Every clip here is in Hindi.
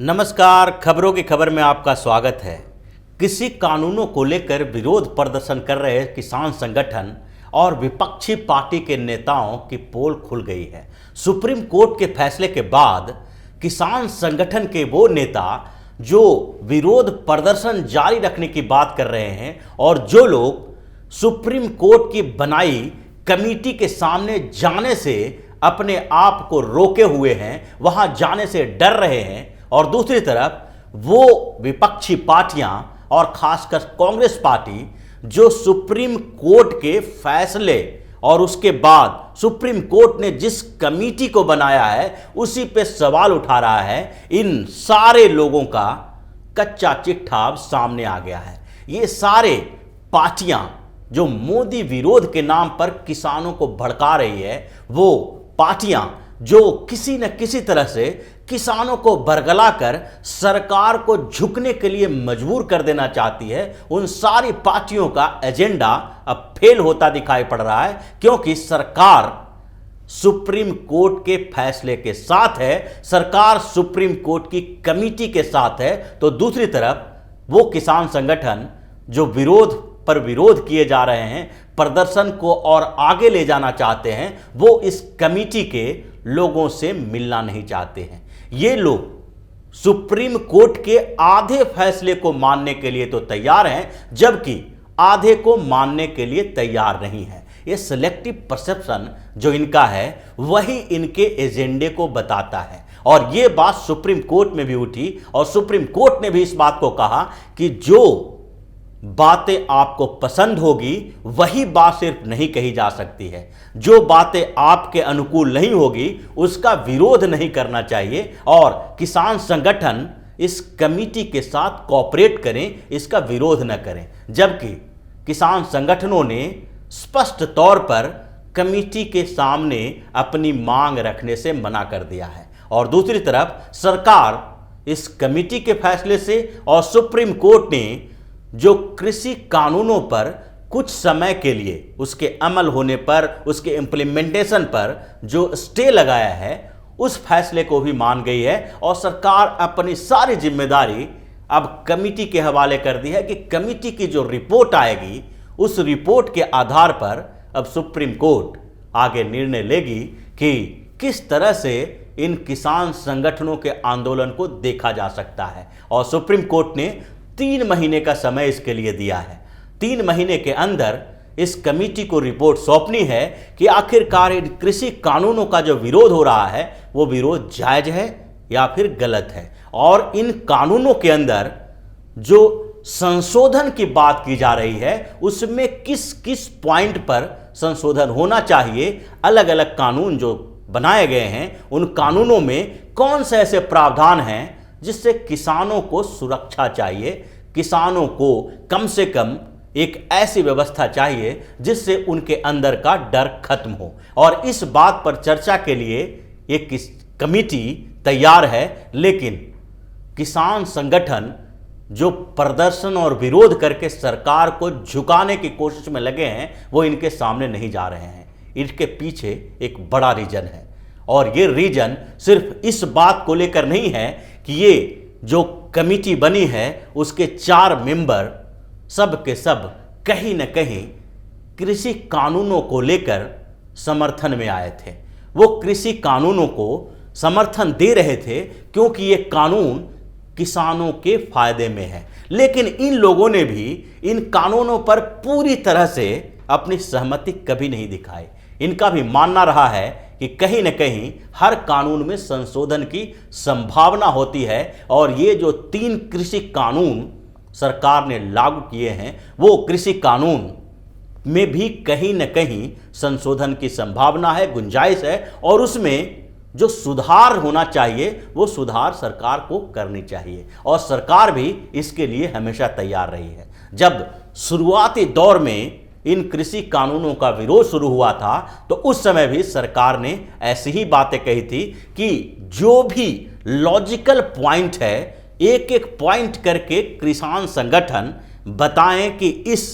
नमस्कार, खबरों की खबर में आपका स्वागत है। कृषि कानूनों को लेकर विरोध प्रदर्शन कर रहे किसान संगठन और विपक्षी पार्टी के नेताओं की पोल खुल गई है। सुप्रीम कोर्ट के फैसले के बाद किसान संगठन के वो नेता जो विरोध प्रदर्शन जारी रखने की बात कर रहे हैं और जो लोग सुप्रीम कोर्ट की बनाई कमेटी के सामने जाने से अपने आप को रोके हुए हैं, वहां जाने से डर रहे हैं, और दूसरी तरफ वो विपक्षी पार्टियां और खासकर कांग्रेस पार्टी जो सुप्रीम कोर्ट के फैसले और उसके बाद सुप्रीम कोर्ट ने जिस कमेटी को बनाया है उसी पे सवाल उठा रहा है, इन सारे लोगों का कच्चा चिट्ठा अब सामने आ गया है। ये सारे पार्टियां जो मोदी विरोध के नाम पर किसानों को भड़का रही है, वो पार्टियां जो किसी न किसी तरह से किसानों को बरगलाकर सरकार को झुकने के लिए मजबूर कर देना चाहती है, उन सारी पार्टियों का एजेंडा अब फेल होता दिखाई पड़ रहा है, क्योंकि सरकार सुप्रीम कोर्ट के फैसले के साथ है, सरकार सुप्रीम कोर्ट की कमेटी के साथ है, तो दूसरी तरफ वो किसान संगठन जो विरोध किए जा रहे हैं, प्रदर्शन को और आगे ले जाना चाहते हैं, वो इस कमेटी के लोगों से मिलना नहीं चाहते हैं। ये लोग सुप्रीम कोर्ट के आधे फैसले को मानने के लिए तो तैयार हैं, जबकि आधे को मानने के लिए तैयार नहीं है। ये सिलेक्टिव परसेप्शन जो इनका है वही इनके एजेंडे को बताता है, और ये बात सुप्रीम कोर्ट में भी उठी और सुप्रीम कोर्ट ने भी इस बात को कहा कि जो बातें आपको पसंद होगी वही बात सिर्फ नहीं कही जा सकती है, जो बातें आपके अनुकूल नहीं होगी उसका विरोध नहीं करना चाहिए, और किसान संगठन इस कमेटी के साथ कोऑपरेट करें, इसका विरोध न करें। जबकि किसान संगठनों ने स्पष्ट तौर पर कमेटी के सामने अपनी मांग रखने से मना कर दिया है, और दूसरी तरफ सरकार इस कमेटी के फैसले से और सुप्रीम कोर्ट ने जो कृषि कानूनों पर कुछ समय के लिए उसके अमल होने पर, उसके इम्प्लीमेंटेशन पर जो स्टे लगाया है, उस फैसले को भी मान गई है, और सरकार अपनी सारी जिम्मेदारी अब कमेटी के हवाले कर दी है कि कमेटी की जो रिपोर्ट आएगी उस रिपोर्ट के आधार पर अब सुप्रीम कोर्ट आगे निर्णय लेगी कि किस तरह से इन किसान संगठनों के आंदोलन को देखा जा सकता है। और सुप्रीम कोर्ट ने 3 महीने का समय इसके लिए दिया है। 3 महीने के अंदर इस कमेटी को रिपोर्ट सौंपनी है कि आखिरकार इन कृषि कानूनों का जो विरोध हो रहा है वो विरोध जायज है या फिर गलत है, और इन कानूनों के अंदर जो संशोधन की बात की जा रही है उसमें किस किस पॉइंट पर संशोधन होना चाहिए। अलग अलग कानून जो बनाए गए हैं उन कानूनों में कौन से ऐसे प्रावधान हैं जिससे किसानों को सुरक्षा चाहिए, किसानों को कम से कम एक ऐसी व्यवस्था चाहिए जिससे उनके अंदर का डर खत्म हो। और इस बात पर चर्चा के लिए एक कमेटी तैयार है, लेकिन किसान संगठन जो प्रदर्शन और विरोध करके सरकार को झुकाने की कोशिश में लगे हैं वो इनके सामने नहीं जा रहे हैं। इनके पीछे एक बड़ा रीजन है, और ये रीजन सिर्फ इस बात को लेकर नहीं है कि ये जो कमेटी बनी है उसके 4 मेंबर सब के सब कहीं न कहीं कृषि कानूनों को लेकर समर्थन में आए थे। वो कृषि कानूनों को समर्थन दे रहे थे क्योंकि ये कानून किसानों के फायदे में है, लेकिन इन लोगों ने भी इन कानूनों पर पूरी तरह से अपनी सहमति कभी नहीं दिखाई। इनका भी मानना रहा है कि कहीं न कहीं हर कानून में संशोधन की संभावना होती है, और ये जो 3 कृषि कानून सरकार ने लागू किए हैं वो कृषि कानून में भी कहीं न कहीं संशोधन की संभावना है, गुंजाइश है, और उसमें जो सुधार होना चाहिए वो सुधार सरकार को करनी चाहिए, और सरकार भी इसके लिए हमेशा तैयार रही है। जब शुरुआती दौर में इन कृषि कानूनों का विरोध शुरू हुआ था तो उस समय भी सरकार ने ऐसी ही बातें कही थी कि जो भी लॉजिकल पॉइंट है एक एक पॉइंट करके किसान संगठन बताएं कि इस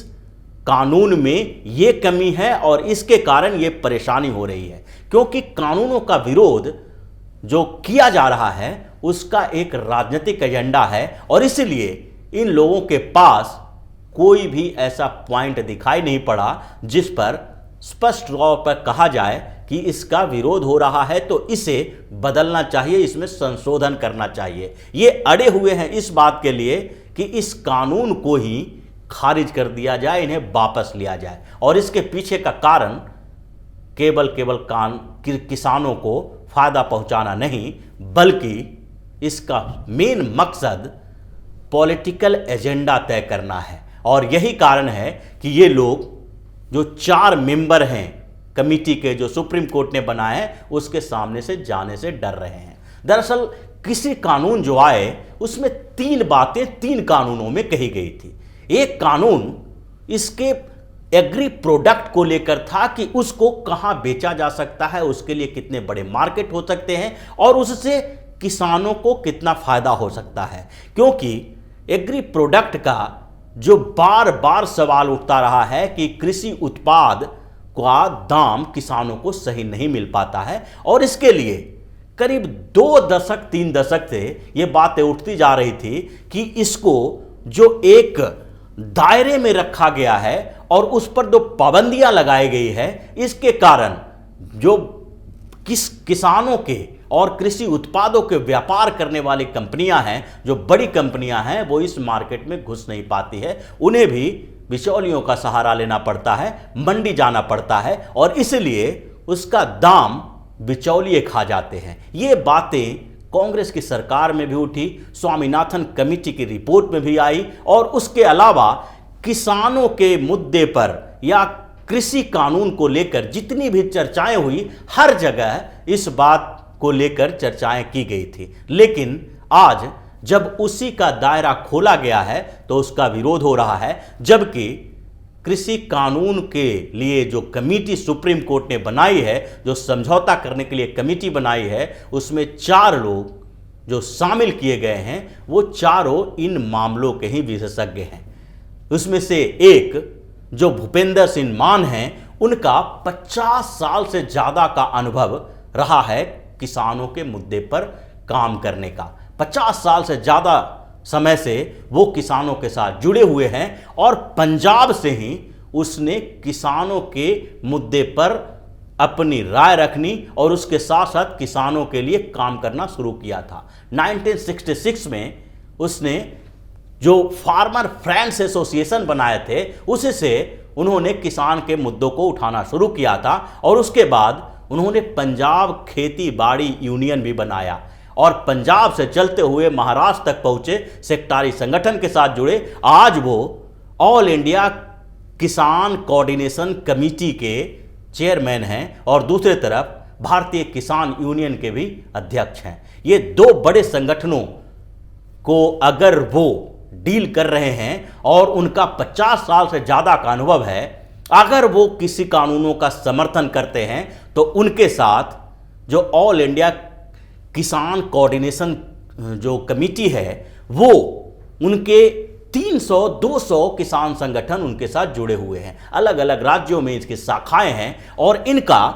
कानून में ये कमी है और इसके कारण ये परेशानी हो रही है, क्योंकि कानूनों का विरोध जो किया जा रहा है उसका एक राजनीतिक एजेंडा है और इसलिए इन लोगों के पास कोई भी ऐसा पॉइंट दिखाई नहीं पड़ा जिस पर स्पष्ट तौर पर कहा जाए कि इसका विरोध हो रहा है तो इसे बदलना चाहिए, इसमें संशोधन करना चाहिए। ये अड़े हुए हैं इस बात के लिए कि इस कानून को ही खारिज कर दिया जाए, इन्हें वापस लिया जाए। और इसके पीछे का कारण केवल किसानों को फायदा पहुंचाना नहीं, बल्कि इसका मेन मकसद पॉलिटिकल एजेंडा तय करना है। और यही कारण है कि ये लोग जो 4 मेंबर हैं कमेटी के जो सुप्रीम कोर्ट ने बनाए हैं उसके सामने से जाने से डर रहे हैं। दरअसल किसी कानून जो आए उसमें 3 बातें 3 कानूनों में कही गई थी। एक कानून इसके एग्री प्रोडक्ट को लेकर था कि उसको कहां बेचा जा सकता है, उसके लिए कितने बड़े मार्केट हो सकते हैं और उससे किसानों को कितना फायदा हो सकता है। क्योंकि एग्री प्रोडक्ट का जो बार बार सवाल उठता रहा है कि कृषि उत्पाद का दाम किसानों को सही नहीं मिल पाता है और इसके लिए करीब 2 दशक 3 दशक से ये बातें उठती जा रही थी कि इसको जो एक दायरे में रखा गया है और उस पर जो पाबंदियां लगाई गई है, इसके कारण जो किसानों के और कृषि उत्पादों के व्यापार करने वाली कंपनियां हैं, जो बड़ी कंपनियां हैं, वो इस मार्केट में घुस नहीं पाती है। उन्हें भी बिचौलियों का सहारा लेना पड़ता है, मंडी जाना पड़ता है और इसलिए उसका दाम बिचौलिए खा जाते हैं। ये बातें कांग्रेस की सरकार में भी उठी, स्वामीनाथन कमेटी की रिपोर्ट में भी आई और उसके अलावा किसानों के मुद्दे पर या कृषि कानून को लेकर जितनी भी चर्चाएं हुई, हर जगह इस बात को लेकर चर्चाएं की गई थी। लेकिन आज जब उसी का दायरा खोला गया है तो उसका विरोध हो रहा है, जबकि कृषि कानून के लिए जो कमेटी सुप्रीम कोर्ट ने बनाई है, जो समझौता करने के लिए कमेटी बनाई है, उसमें 4 लोग जो शामिल किए गए हैं वो चारों इन मामलों के ही विशेषज्ञ हैं। उसमें से एक जो भूपेंद्र सिंह मान हैं, उनका 50 साल से ज़्यादा का अनुभव रहा है किसानों के मुद्दे पर काम करने का। 50 साल से ज़्यादा समय से वो किसानों के साथ जुड़े हुए हैं और पंजाब से ही उसने किसानों के मुद्दे पर अपनी राय रखनी और उसके साथ साथ किसानों के लिए काम करना शुरू किया था। 1966 में उसने जो फार्मर फ्रेंड्स एसोसिएशन बनाए थे, उससे उन्होंने किसान के मुद्दों को उठाना शुरू किया था और उसके बाद उन्होंने पंजाब खेती बाड़ी यूनियन भी बनाया और पंजाब से चलते हुए महाराष्ट्र तक पहुंचे, सेक्टारी संगठन के साथ जुड़े। आज वो ऑल इंडिया किसान कोऑर्डिनेशन कमेटी के चेयरमैन हैं और दूसरी तरफ भारतीय किसान यूनियन के भी अध्यक्ष हैं। ये 2 बड़े संगठनों को अगर वो डील कर रहे हैं और उनका 50 साल से ज़्यादा का अनुभव है, अगर वो किसी कानूनों का समर्थन करते हैं तो उनके साथ जो ऑल इंडिया किसान कोऑर्डिनेशन जो कमेटी है, वो उनके 300-200 किसान संगठन उनके साथ जुड़े हुए हैं। अलग अलग राज्यों में इसकी शाखाएं हैं और इनका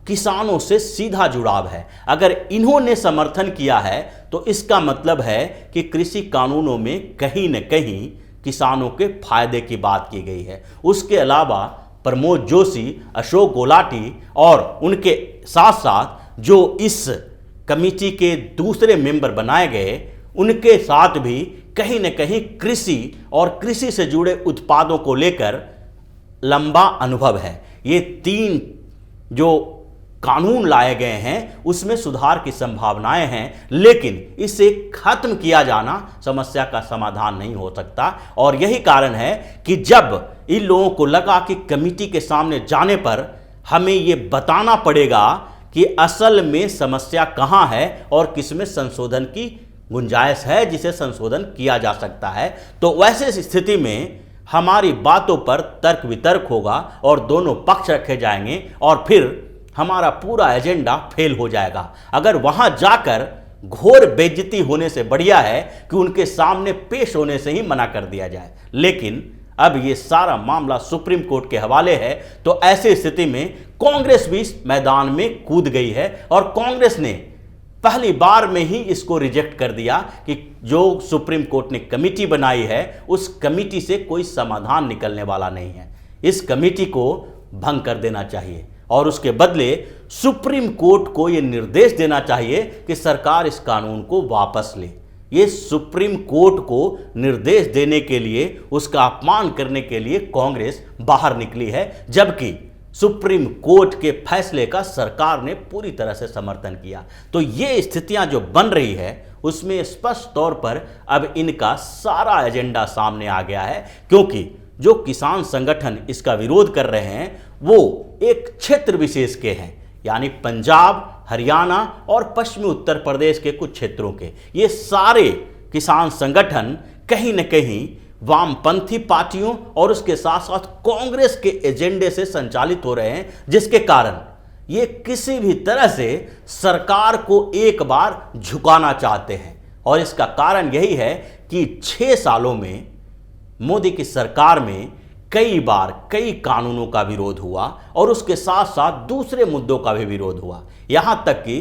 किसानों से सीधा जुड़ाव है। अगर इन्होंने समर्थन किया है तो इसका मतलब है कि कृषि कानूनों में कहीं न कहीं किसानों के फायदे की बात की गई है। उसके अलावा प्रमोद जोशी, अशोक गुलाटी और उनके साथ साथ जो इस कमेटी के दूसरे मेंबर बनाए गए, उनके साथ भी कहीं न कहीं कृषि और कृषि से जुड़े उत्पादों को लेकर लंबा अनुभव है। ये 3 जो कानून लाए गए हैं उसमें सुधार की संभावनाएं हैं, लेकिन इसे खत्म किया जाना समस्या का समाधान नहीं हो सकता। और यही कारण है कि जब इन लोगों को लगा कि कमेटी के सामने जाने पर हमें ये बताना पड़ेगा कि असल में समस्या कहां है और किसमें संशोधन की गुंजाइश है जिसे संशोधन किया जा सकता है, तो वैसे स्थिति में हमारी बातों पर तर्क वितर्क होगा और दोनों पक्ष रखे जाएंगे और फिर हमारा पूरा एजेंडा फेल हो जाएगा। अगर वहां जाकर घोर बेइज्जती होने से बढ़िया है कि उनके सामने पेश होने से ही मना कर दिया जाए। लेकिन अब ये सारा मामला सुप्रीम कोर्ट के हवाले है, तो ऐसी स्थिति में कांग्रेस भी इस मैदान में कूद गई है और कांग्रेस ने पहली बार में ही इसको रिजेक्ट कर दिया कि जो सुप्रीम कोर्ट ने कमेटी बनाई है उस कमेटी से कोई समाधान निकलने वाला नहीं है, इस कमेटी को भंग कर देना चाहिए और उसके बदले सुप्रीम कोर्ट को यह निर्देश देना चाहिए कि सरकार इस कानून को वापस ले। ये सुप्रीम कोर्ट को निर्देश देने के लिए, उसका अपमान करने के लिए कांग्रेस बाहर निकली है, जबकि सुप्रीम कोर्ट के फैसले का सरकार ने पूरी तरह से समर्थन किया। तो ये स्थितियां जो बन रही है उसमें स्पष्ट तौर पर अब इनका सारा एजेंडा सामने आ गया है, क्योंकि जो किसान संगठन इसका विरोध कर रहे हैं वो एक क्षेत्र विशेष के हैं, यानी पंजाब, हरियाणा और पश्चिमी उत्तर प्रदेश के कुछ क्षेत्रों के। ये सारे किसान संगठन कहीं न कहीं वामपंथी पार्टियों और उसके साथ साथ कांग्रेस के एजेंडे से संचालित हो रहे हैं, जिसके कारण ये किसी भी तरह से सरकार को एक बार झुकाना चाहते हैं। और इसका कारण यही है कि 6 सालों में मोदी की सरकार में कई बार कई कानूनों का विरोध हुआ और उसके साथ साथ दूसरे मुद्दों का भी विरोध हुआ, यहां तक कि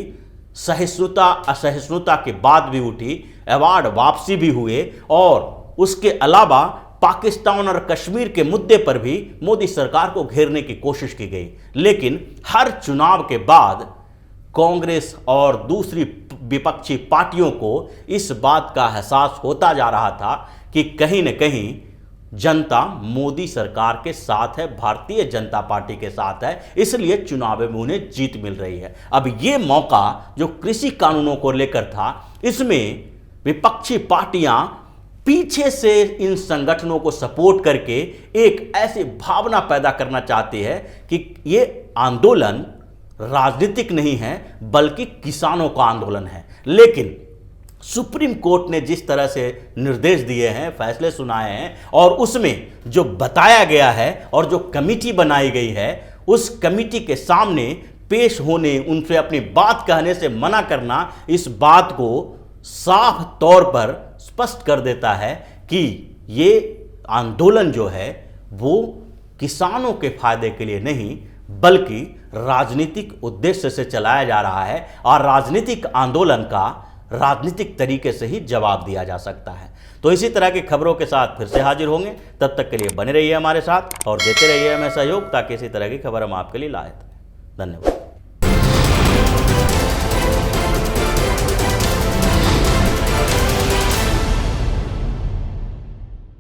सहिष्णुता असहिष्णुता की बात भी उठी, अवार्ड वापसी भी हुए और उसके अलावा पाकिस्तान और कश्मीर के मुद्दे पर भी मोदी सरकार को घेरने की कोशिश की गई। लेकिन हर चुनाव के बाद कांग्रेस और दूसरी विपक्षी पार्टियों को इस बात का एहसास होता जा रहा था कि कहीं न कहीं जनता मोदी सरकार के साथ है, भारतीय जनता पार्टी के साथ है, इसलिए चुनाव में उन्हें जीत मिल रही है। अब ये मौका जो कृषि कानूनों को लेकर था, इसमें विपक्षी पार्टियां पीछे से इन संगठनों को सपोर्ट करके एक ऐसी भावना पैदा करना चाहती है कि ये आंदोलन राजनीतिक नहीं है बल्कि किसानों का आंदोलन है। लेकिन सुप्रीम कोर्ट ने जिस तरह से निर्देश दिए हैं, फैसले सुनाए हैं और उसमें जो बताया गया है और जो कमेटी बनाई गई है, उस कमेटी के सामने पेश होने, उनसे अपनी बात कहने से मना करना, इस बात को साफ तौर पर स्पष्ट कर देता है कि ये आंदोलन जो है वो किसानों के फायदे के लिए नहीं बल्कि राजनीतिक उद्देश्य से चलाया जा रहा है और राजनीतिक आंदोलन का राजनीतिक तरीके से ही जवाब दिया जा सकता है। तो इसी तरह की खबरों के साथ फिर से हाजिर होंगे, तब तक के लिए बने रहिए हमारे साथ और देते रहिए हमें सहयोग, ताकि इसी तरह की खबर हम आपके लिए लाए। धन्यवाद।